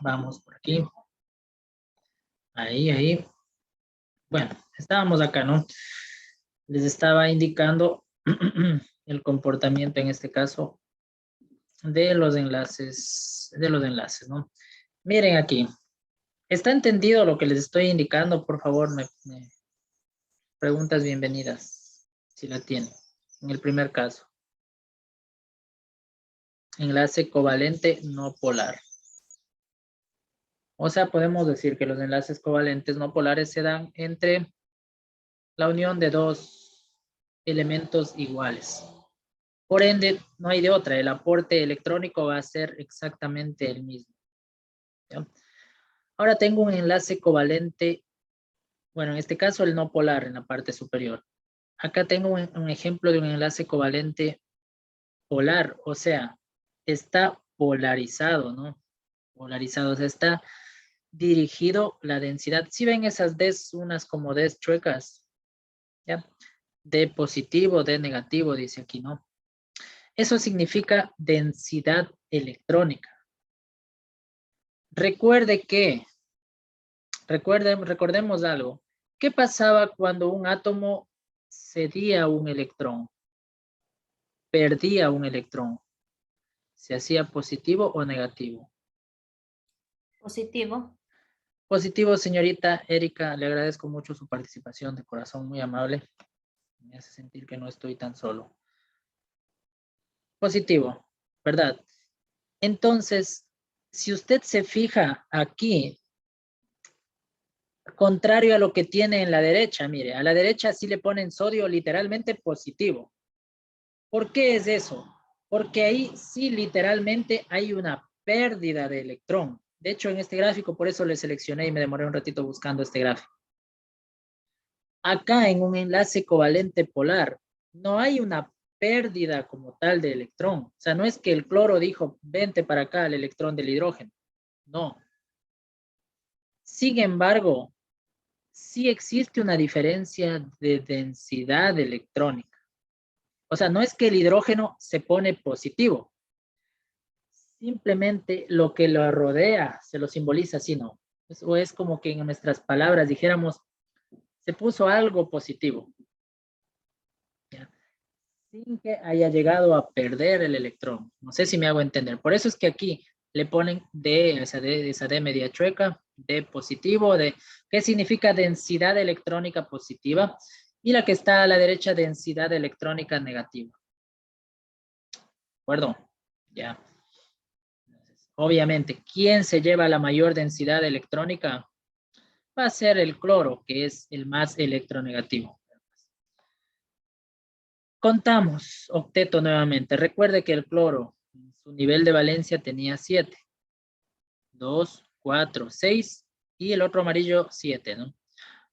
Vamos por aquí. Ahí. Bueno, estábamos acá, ¿no? Les estaba indicando el comportamiento, en este caso, de los enlaces, ¿no? Miren aquí. ¿Está entendido lo que les estoy indicando? Por favor, me preguntas bienvenidas, si la tienen. En el primer caso. Enlace covalente no polar. O sea, podemos decir que los enlaces covalentes no polares se dan entre la unión de dos elementos iguales. Por ende, no hay de otra. El aporte electrónico va a ser exactamente el mismo. ¿Ya? Ahora tengo un enlace covalente, bueno, en este caso el no polar en la parte superior. Acá tengo un ejemplo de un enlace covalente polar, o sea, está polarizado, ¿no? Polarizado, o sea, está dirigido la densidad. Si ven esas Ds, unas como Ds chuecas, ¿ya? D positivo, D negativo, dice aquí, ¿no? Eso significa densidad electrónica. Recordemos algo. ¿Qué pasaba cuando un átomo cedía un electrón? Perdía un electrón. ¿Se hacía positivo o negativo? Positivo. Positivo, señorita Erika. Le agradezco mucho su participación, de corazón, muy amable. Me hace sentir que no estoy tan solo. Positivo, ¿verdad? Entonces, si usted se fija aquí, contrario a lo que tiene en la derecha, mire, a la derecha sí le ponen sodio literalmente positivo. ¿Por qué es eso? Porque ahí sí literalmente hay una pérdida de electrón. De hecho, en este gráfico, por eso le seleccioné y me demoré un ratito buscando este gráfico. Acá en un enlace covalente polar, no hay una pérdida como tal de electrón. O sea, no es que el cloro dijo, vente para acá el electrón del hidrógeno. No. Sin embargo, sí existe una diferencia de densidad electrónica. O sea, no es que el hidrógeno se pone positivo. Simplemente lo que lo rodea se lo simboliza así, ¿no? O es como que en nuestras palabras dijéramos, se puso algo positivo. ¿Ya? Sin que haya llegado a perder el electrón. No sé si me hago entender. Por eso es que aquí le ponen D, esa D media chueca, D positivo, ¿qué significa densidad electrónica positiva? Y la que está a la derecha, densidad electrónica negativa. ¿De acuerdo? Ya. Obviamente, ¿quién se lleva la mayor densidad electrónica? Va a ser el cloro, que es el más electronegativo. Contamos octeto nuevamente. Recuerde que el cloro, su nivel de valencia tenía 7. 2, 4, 6 y el otro amarillo 7, ¿no?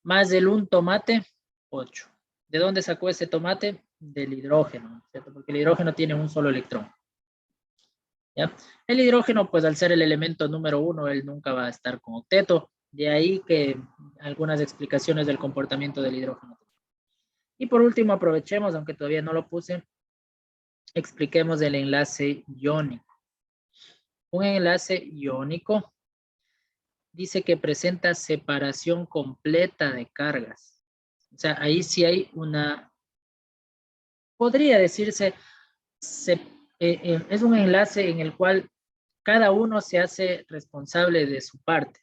Más del un tomate, 8. ¿De dónde sacó ese tomate? Del hidrógeno, ¿cierto? Porque el hidrógeno tiene un solo electrón. ¿Ya? El hidrógeno, pues al ser el elemento número 1, él nunca va a estar con octeto. De ahí que algunas explicaciones del comportamiento del hidrógeno. Y por último, aprovechemos, aunque todavía no lo puse, expliquemos el enlace iónico. Un enlace iónico dice que presenta separación completa de cargas. O sea, ahí sí hay una, podría decirse, es un enlace en el cual cada uno se hace responsable de su parte.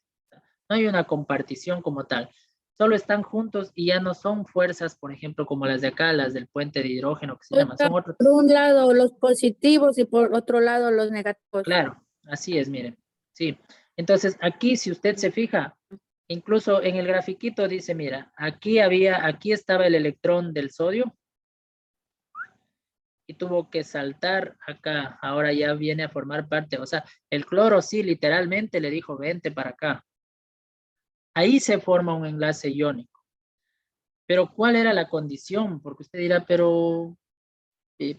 No hay una compartición como tal. Solo están juntos y ya no son fuerzas, por ejemplo, como las de acá, las del puente de hidrógeno, que se llaman. Son otros. Por un lado los positivos y por otro lado los negativos. Claro, así es, miren. Sí. Entonces, aquí, si usted se fija, incluso en el grafiquito dice, mira, aquí estaba el electrón del sodio y tuvo que saltar acá. Ahora ya viene a formar parte. O sea, el cloro sí, literalmente le dijo, vente para acá. Ahí se forma un enlace iónico. Pero ¿cuál era la condición? Porque usted dirá, pero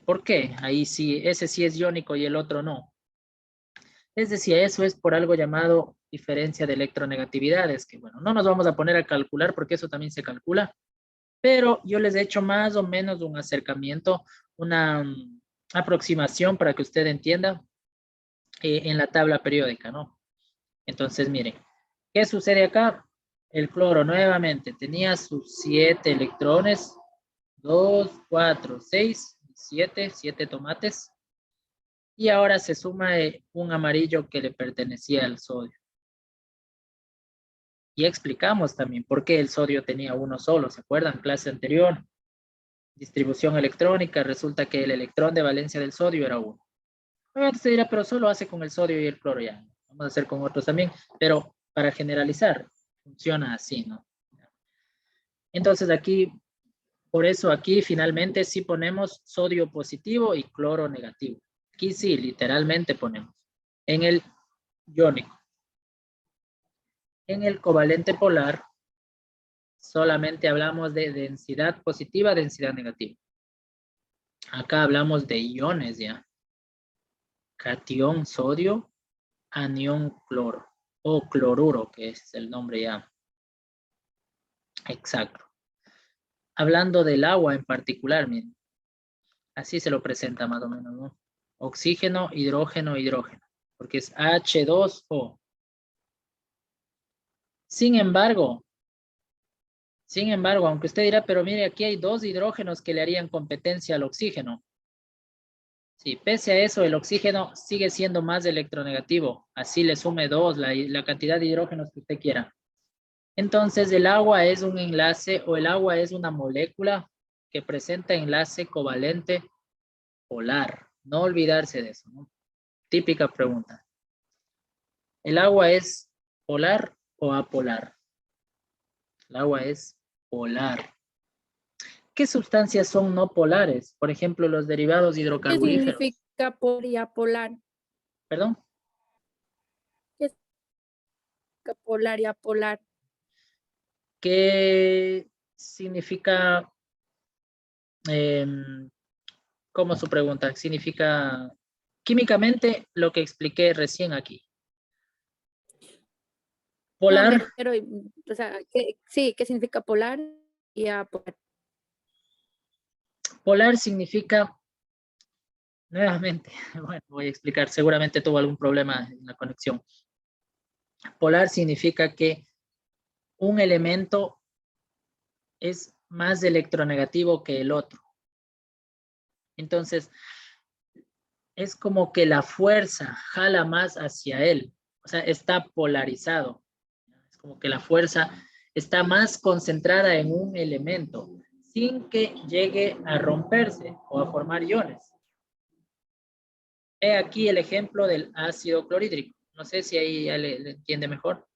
¿por qué? Ahí sí, ese sí es iónico y el otro no. Les decía, eso es por algo llamado diferencia de electronegatividades, que bueno, no nos vamos a poner a calcular porque eso también se calcula, pero yo les he hecho más o menos un acercamiento, una aproximación para que usted entienda en la tabla periódica, ¿no? Entonces, miren, ¿qué sucede acá? El cloro nuevamente tenía sus 7 electrones. 2, 4, 6, 7, 7 tomates. Y ahora se suma un amarillo que le pertenecía al sodio. Y explicamos también por qué el sodio tenía uno solo. ¿Se acuerdan? Clase anterior. Distribución electrónica. Resulta que el electrón de valencia del sodio era 1. Obviamente se dirá, pero solo hace con el sodio y el cloro ya. Vamos a hacer con otros también. Pero para generalizar, funciona así, ¿no? Entonces aquí, por eso aquí finalmente sí ponemos sodio positivo y cloro negativo. Aquí sí, literalmente ponemos. En el iónico. En el covalente polar, solamente hablamos de densidad positiva, densidad negativa. Acá hablamos de iones ya. Catión sodio, anión cloro. O cloruro, que es el nombre ya exacto. Hablando del agua en particular, miren. Así se lo presenta más o menos, ¿no? Oxígeno, hidrógeno, hidrógeno. Porque es H2O. Sin embargo, aunque usted dirá, pero mire, aquí hay 2 hidrógenos que le harían competencia al oxígeno. Sí, pese a eso, el oxígeno sigue siendo más electronegativo. Así le sume 2, la cantidad de hidrógenos que usted quiera. Entonces, el agua es un enlace o el agua es una molécula que presenta enlace covalente polar. No olvidarse de eso, ¿no? Típica pregunta. ¿El agua es polar o apolar? El agua es polar. ¿Qué sustancias son no polares? Por ejemplo, los derivados ¿Qué hidrocarburíferos. significa polar y apolar? ¿Perdón? ¿Qué significa polar y apolar? ¿Qué significa, cómo su pregunta? Significa químicamente lo que expliqué recién aquí. No, me Polar, refiero, o sea, sí, ¿qué significa polar y apolar? polar significa, nuevamente, bueno, voy a explicar, seguramente tuvo algún problema en la conexión. Polar significa que un elemento es más electronegativo que el otro. Entonces, es como que la fuerza jala más hacia él. O sea, está polarizado. Es como que la fuerza está más concentrada en un elemento sin que llegue a romperse o a formar iones. He aquí el ejemplo del ácido clorhídrico. No sé si ahí ya le entiende mejor.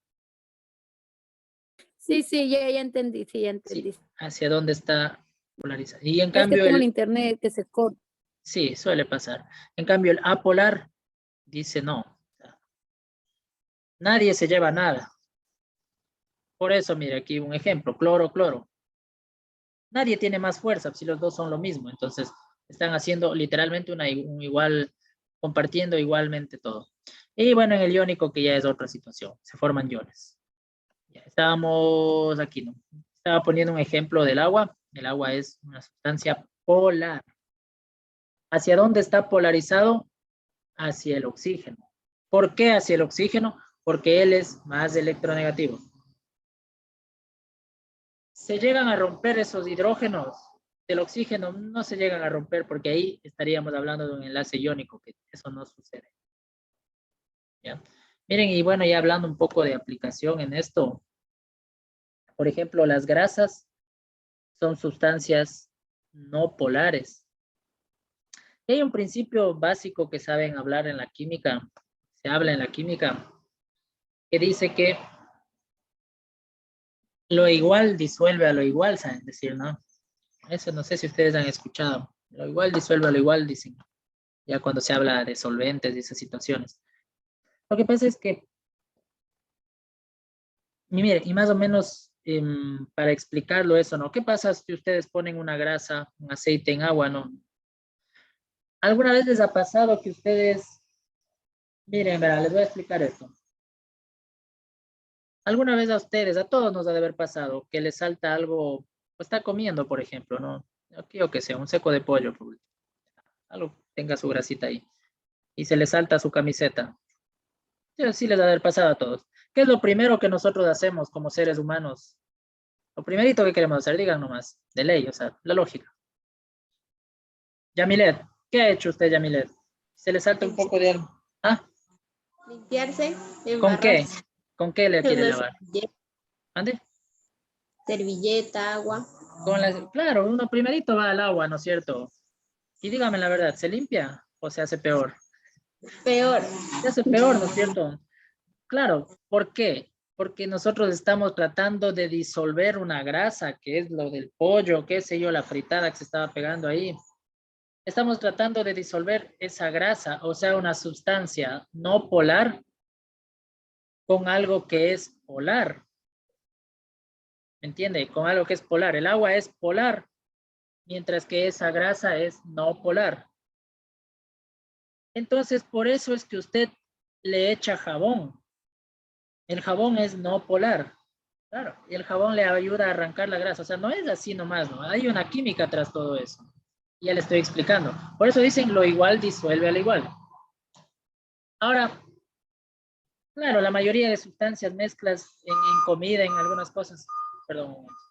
Sí, sí, ya entendí, sí, ya Sí, entendí. hacia dónde está polarizado. Y en Es que cambio tengo el internet que se corta. sí, suele pasar. En cambio el apolar dice no. Nadie se lleva nada. Por eso, mire aquí un ejemplo, cloro, cloro. Nadie tiene más fuerza si los dos son lo mismo. Entonces, están haciendo literalmente un igual, compartiendo igualmente todo. Y bueno, en el iónico que ya es otra situación, se forman iones. Ya estábamos aquí, ¿no? Estaba poniendo un ejemplo del agua. El agua es una sustancia polar. ¿Hacia dónde está polarizado? Hacia el oxígeno. ¿Por qué hacia el oxígeno? Porque él es más electronegativo. Se llegan a romper esos hidrógenos del oxígeno, no se llegan a romper porque ahí estaríamos hablando de un enlace iónico, que eso no sucede. ¿Ya? Miren, y bueno, ya hablando un poco de aplicación en esto, por ejemplo, las grasas son sustancias no polares. Y hay un principio básico que saben hablar en la química, se habla en la química, que dice que lo igual disuelve a lo igual, saben decir, ¿no? Eso no sé si ustedes han escuchado. Lo igual disuelve a lo igual, dicen. Ya cuando se habla de solventes y esas situaciones. Lo que pasa es que, y mire, y más o menos para explicarlo eso, ¿no? ¿Qué pasa si ustedes ponen una grasa, un aceite en agua, ¿no? ¿Alguna vez les ha pasado que ustedes, miren, verá, les voy a explicar esto. ¿Alguna vez a ustedes, a todos nos ha de haber pasado, que les salta algo, o está comiendo, por ejemplo, ¿no? Yo que sea, un seco de pollo, por último. Algo tenga su grasita ahí, y se le salta su camiseta. Yo sí les ha de haber pasado a todos. ¿Qué es lo primero que nosotros hacemos como seres humanos? Lo primerito que queremos hacer, digan nomás, de ley, o sea, la lógica. Yamilet, ¿qué ha hecho usted, Yamilet? Se le salta un poco de algo. ¿Ah? Limpiarse, ¿Con qué? embarrarse, ¿Con qué le quiere una lavar? ¿Ande? servilleta, agua. Claro, uno primerito va al agua, ¿no es cierto? Y dígame la verdad, ¿se limpia o se hace peor? Peor. Se hace peor, ¿no es cierto? Claro, ¿por qué? Porque nosotros estamos tratando de disolver una grasa, que es lo del pollo, qué sé yo, la fritada que se estaba pegando ahí. Estamos tratando de disolver esa grasa, o sea, una sustancia no polar con algo que es polar. ¿Me entiende? Con algo que es polar. El agua es polar, mientras que esa grasa es no polar. Entonces, por eso es que usted le echa jabón. El jabón es no polar. Claro, y el jabón le ayuda a arrancar la grasa. O sea, no es así nomás, ¿no? Hay una química tras todo eso. Ya le estoy explicando. Por eso dicen lo igual disuelve al igual. Ahora, claro, la mayoría de sustancias mezclas en comida, en algunas cosas. Perdón un momento.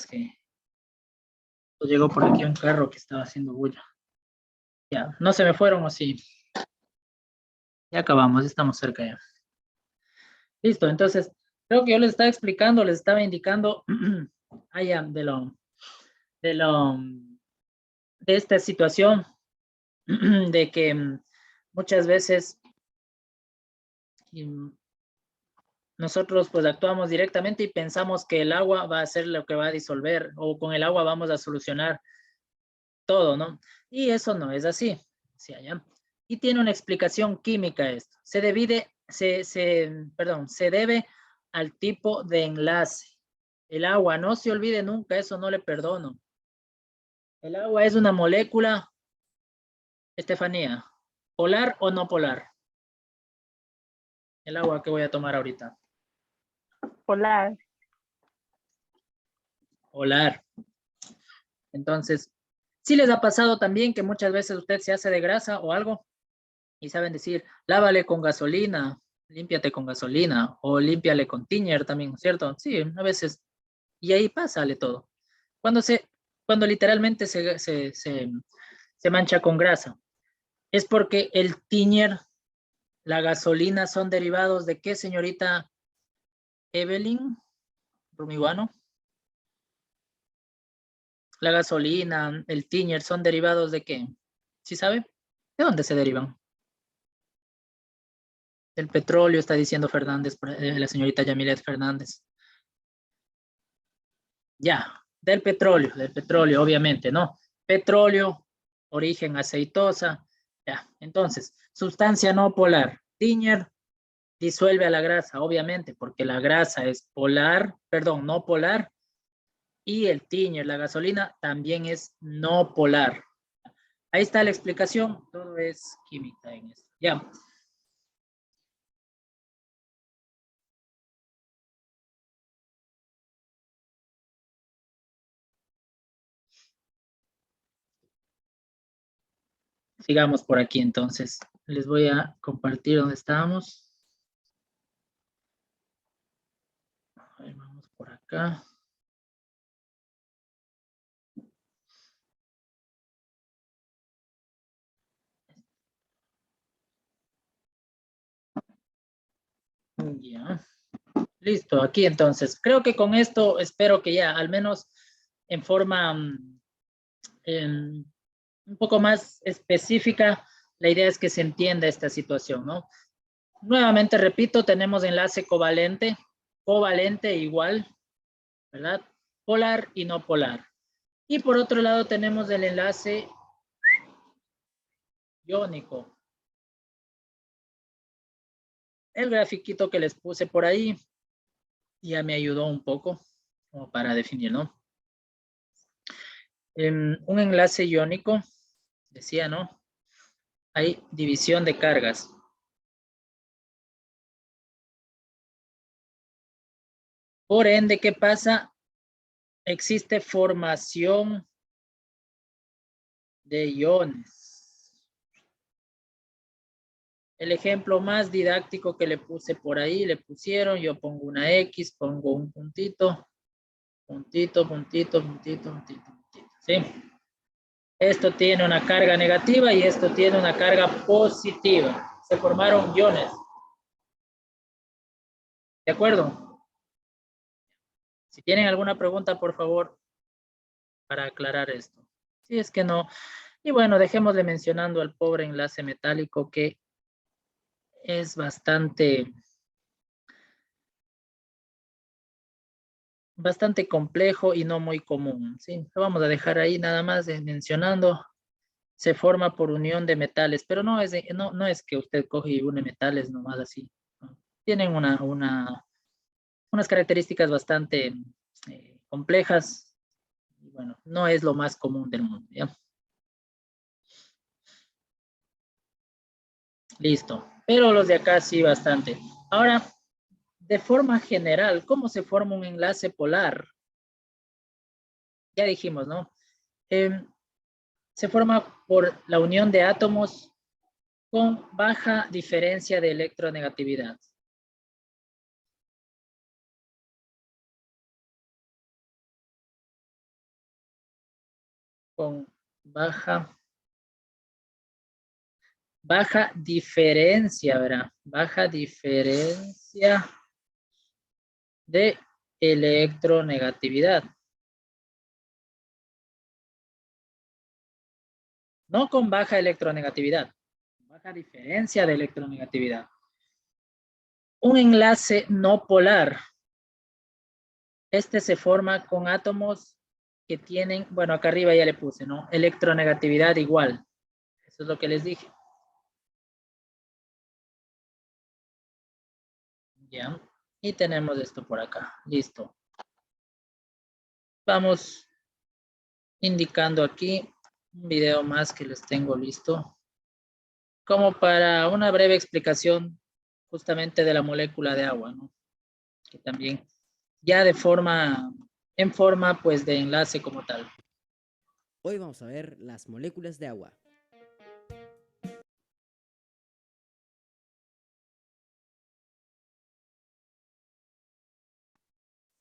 que llegó por aquí un carro que estaba haciendo bulla. Ya, ¿no se me fueron o sí? Ya acabamos, estamos cerca ya. Listo, entonces, creo que yo les estaba explicando, les estaba indicando allá de esta situación de que muchas veces nosotros pues actuamos directamente y pensamos que el agua va a ser lo que va a disolver o con el agua vamos a solucionar todo, ¿no? Y eso no es así. ¿Sí, allá? Y tiene una explicación química esto. Se debe al tipo de enlace. El agua, no se olvide nunca, eso no le perdono. El agua es una molécula, Estefanía, ¿polar o no polar? El agua que voy a tomar ahorita. Polar. Polar. Entonces, ¿sí les ha pasado también que muchas veces usted se hace de grasa o algo y saben decir, lávale con gasolina, límpiate con gasolina o límpiale con tiñer también, ¿cierto? Sí, a veces. Y ahí pásale todo. Cuando literalmente se mancha con grasa, es porque el tiñer, la gasolina son derivados de ¿qué, señorita Evelyn Rumiguano? La gasolina, el tiñer son derivados de ¿qué? ¿Sí sabe? ¿De dónde se derivan? Del petróleo, está diciendo Fernández, la señorita Yamilet Fernández. Ya, del petróleo, obviamente, ¿no? Petróleo, origen aceitosa, ya. Entonces, sustancia no polar. Tiñer disuelve a la grasa, obviamente, porque la grasa es polar, perdón, no polar, y el tiñer, la gasolina, también es no polar. Ahí está la explicación, todo es química en esto. Ya. Sigamos por aquí entonces. Les voy a compartir dónde estábamos. Ahí vamos por acá. Ya. Listo, aquí entonces. Creo que con esto espero que ya, al menos en forma un poco más específica, la idea es que se entienda esta situación, ¿no? Nuevamente repito, tenemos enlace covalente igual, ¿verdad? Polar y no polar. Y por otro lado tenemos el enlace iónico. El grafiquito que les puse por ahí ya me ayudó un poco como para definir, ¿no? Un enlace iónico, decía, ¿no? Hay división de cargas. Por ende, ¿qué pasa? Existe formación de iones. El ejemplo más didáctico que le puse por ahí, le pusieron, yo pongo una X, pongo un puntito, puntito, puntito, puntito, puntito, puntito, ¿sí? Esto tiene una carga negativa y esto tiene una carga positiva. Se formaron iones. ¿De acuerdo? Si tienen alguna pregunta, por favor, para aclarar esto. Si es que no. Y bueno, dejémosle mencionando al pobre enlace metálico que es bastante complejo y no muy común. ¿Sí? Lo vamos a dejar ahí nada más mencionando. Se forma por unión de metales, pero no es, no es que usted coge y une metales nomás así. ¿No? Tienen unas características bastante complejas. Y bueno, no es lo más común del mundo. ¿Ya? Listo. Pero los de acá sí bastante. Ahora, de forma general, ¿cómo se forma un enlace polar? Ya dijimos, ¿no? Se forma por la unión de átomos con baja diferencia de electronegatividad. con baja diferencia, ¿verdad? Baja diferencia de electronegatividad. No con baja electronegatividad, baja diferencia de electronegatividad. Un enlace no polar. Este se forma con átomos que tienen, bueno, acá arriba ya le puse, ¿no? Electronegatividad igual. Eso es lo que les dije. Ya. Y tenemos esto por acá. Listo. Vamos indicando aquí un video más que les tengo listo. Como para una breve explicación justamente de la molécula de agua, ¿no? Que también ya de forma, en forma pues de enlace como tal. Hoy vamos a ver las moléculas de agua.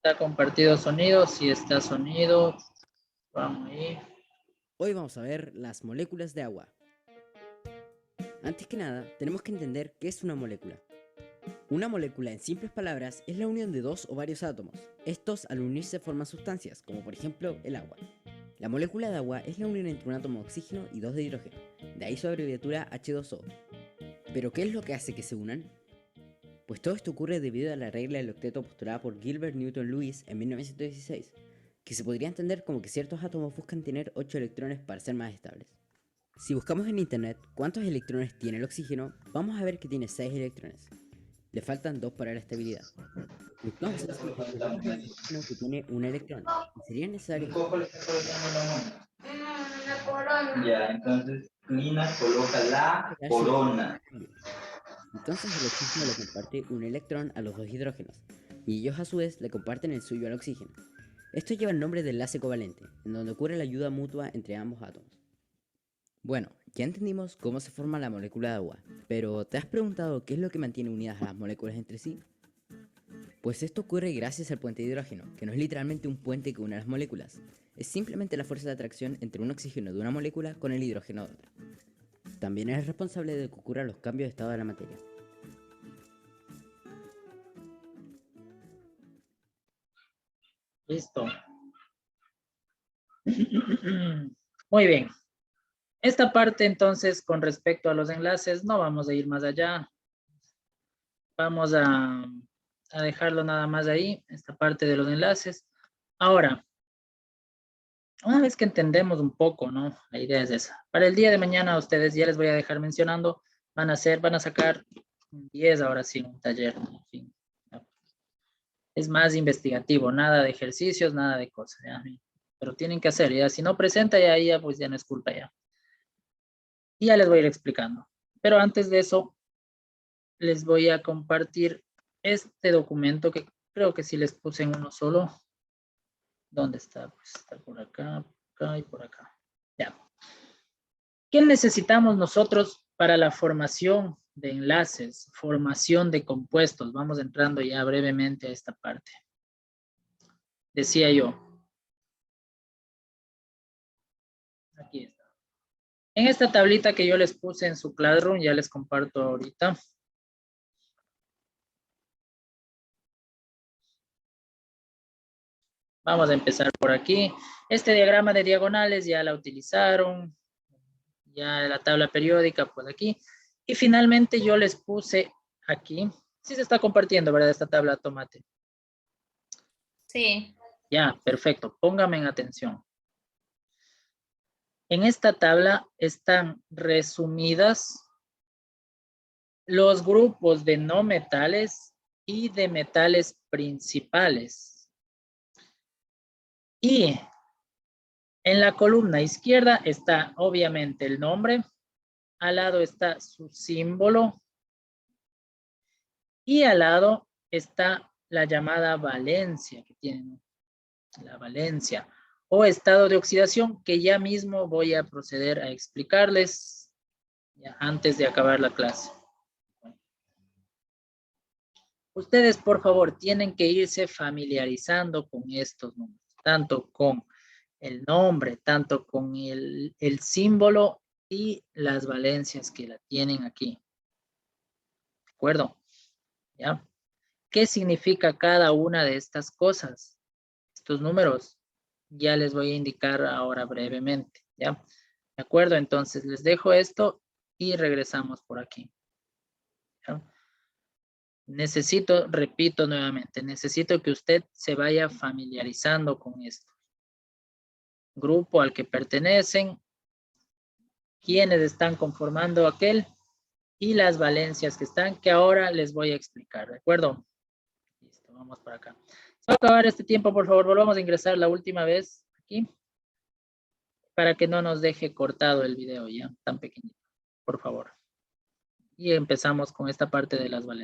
¿Está compartido sonido? Si está sonido, vamos ahí. Hoy vamos a ver las moléculas de agua. Antes que nada, tenemos que entender qué es una molécula. Una molécula, en simples palabras, es la unión de dos o varios átomos. Estos, al unirse, forman sustancias, como por ejemplo el agua. La molécula de agua es la unión entre un átomo de oxígeno y dos de hidrógeno, de ahí su abreviatura H2O. ¿Pero qué es lo que hace que se unan? Pues todo esto ocurre debido a la regla del octeto postulada por Gilbert Newton Lewis en 1916, que se podría entender como que ciertos átomos buscan tener 8 electrones para ser más estables. Si buscamos en internet cuántos electrones tiene el oxígeno, vamos a ver que tiene 6 electrones. Le faltan 2 para la estabilidad. Entonces, el oxígeno que tiene un electrón, y sería necesario... Ya, entonces Nina coloca la corona. Entonces el oxígeno le comparte un electrón a los dos hidrógenos, y ellos a su vez le comparten el suyo al oxígeno. Esto lleva el nombre de enlace covalente, en donde ocurre la ayuda mutua entre ambos átomos. Bueno, ya entendimos cómo se forma la molécula de agua, pero ¿te has preguntado qué es lo que mantiene unidas a las moléculas entre sí? Pues esto ocurre gracias al puente de hidrógeno, que no es literalmente un puente que une a las moléculas, es simplemente la fuerza de atracción entre un oxígeno de una molécula con el hidrógeno de otra. También es responsable de que ocurran los cambios de estado de la materia. Listo. Muy bien. Esta parte entonces con respecto a los enlaces no vamos a ir más allá. Vamos a dejarlo nada más ahí, esta parte de los enlaces. Ahora, una vez que entendemos un poco, ¿no? La idea es esa. Para el día de mañana a ustedes ya les voy a dejar mencionando, van a sacar 10 ahora sí, un taller, en fin. Es más investigativo, nada de ejercicios, nada de cosas, ¿ya? Pero tienen que hacer, ya si no presenta ya pues ya no es culpa ya. Y ya les voy a ir explicando. Pero antes de eso, les voy a compartir este documento que creo que sí les puse en uno solo. ¿Dónde está? Pues está por acá y por acá. Ya. ¿Qué necesitamos nosotros para la formación de enlaces, formación de compuestos? Vamos entrando ya brevemente a esta parte. Decía yo. Aquí está. En esta tablita que yo les puse en su Classroom, ya les comparto ahorita. Vamos a empezar por aquí. Este diagrama de diagonales ya la utilizaron. Ya la tabla periódica, pues aquí. Y finalmente yo les puse aquí. Sí se está compartiendo, ¿verdad? Esta tabla tomate. Sí. Ya, perfecto. Póngame en atención. En esta tabla están resumidas los grupos de no metales y de metales principales. Y en la columna izquierda está obviamente el nombre, al lado está su símbolo y al lado está la llamada valencia que tienen, la valencia o estado de oxidación que ya mismo voy a proceder a explicarles ya antes de acabar la clase. Ustedes, por favor, tienen que irse familiarizando con estos números, tanto con el nombre, tanto con el símbolo y las valencias que la tienen aquí. ¿De acuerdo? ¿Ya? ¿Qué significa cada una de estas cosas? Estos números ya les voy a indicar ahora brevemente, ¿ya? ¿De acuerdo? Entonces les dejo esto y regresamos por aquí. ¿Ya? Necesito, repito nuevamente, necesito que usted se vaya familiarizando con esto. Grupo al que pertenecen, quiénes están conformando aquel y las valencias que están, que ahora les voy a explicar, ¿de acuerdo? Listo, vamos para acá. Se va a acabar este tiempo, por favor, volvamos a ingresar la última vez aquí, para que no nos deje cortado el video ya, tan pequeñito, por favor. Y empezamos con esta parte de las valencias.